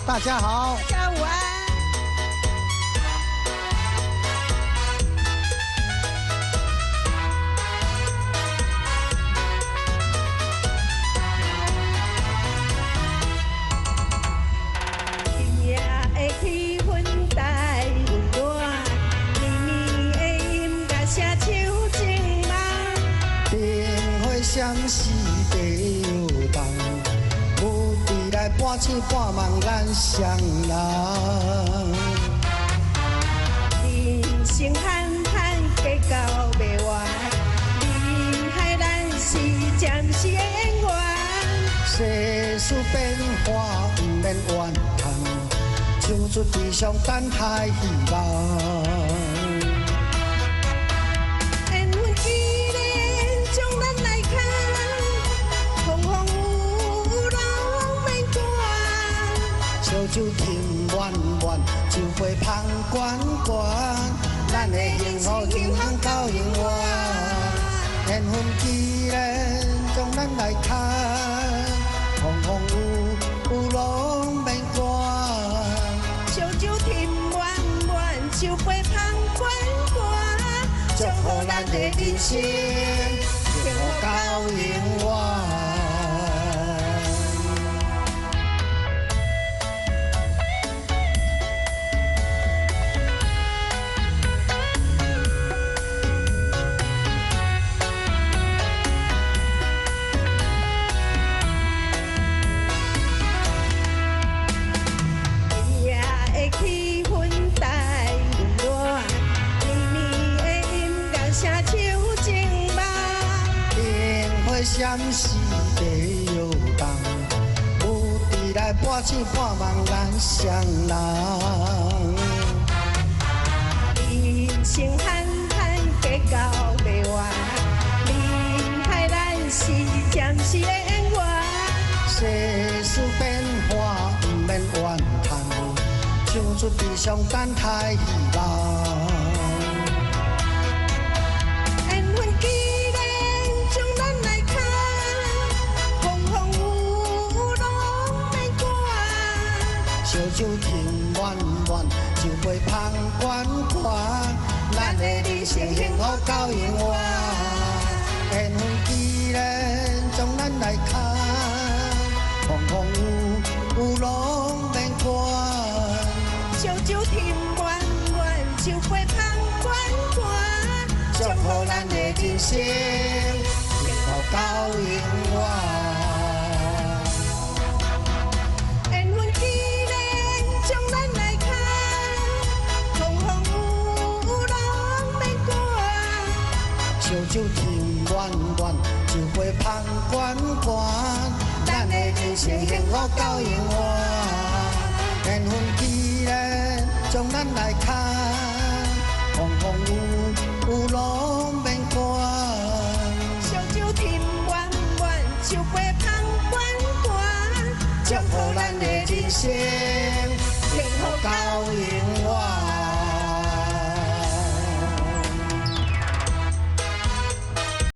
大家好，大家午安。今夜的气氛带温暖，绵绵的音乐声唱情梦，灯火闪烁地摇动，舞池内半醒半梦咱双人。人生憨憨计较袂完，人海咱是暂时的缘。世事变化不免怨叹，唱出地上等待希望。缘分既然将咱来牵，风风雨雨拢免管。烧酒停暖暖，酒杯香滚滚，咱的幸福永恒到永远。缘分既然将咱来牵，风风雨雨拢免管。烧酒甜满满，酒杯香滚滚，祝福咱的人生幸福到永远。今夜的气氛带温暖，绵绵的音乐声唱情梦。灯火闪烁地摇动，舞池内半醒半梦咱双人。人生憨憨计较袂完，人海咱是暂时的缘。世事变化不免怨叹，唱出地上等待希望。缘分既然将咱来牵，风风雨雨拢免管。烧酒停暖暖，酒杯香滚滚，咱的人生幸福到永远。缘分既然将咱来牵，风风雨雨拢免管。烧酒甜满满，酒杯香滚滚，祝福咱的人生幸福到永远。缘分既然将咱来牵，风风雨雨拢免管。烧酒停暖暖，酒杯香滚滚，咱的人生幸福到永远。缘分既然将咱来牵，风风雨雨拢免管。烧酒甜满满，酒杯香滚滚，祝福咱的人生幸福到永远。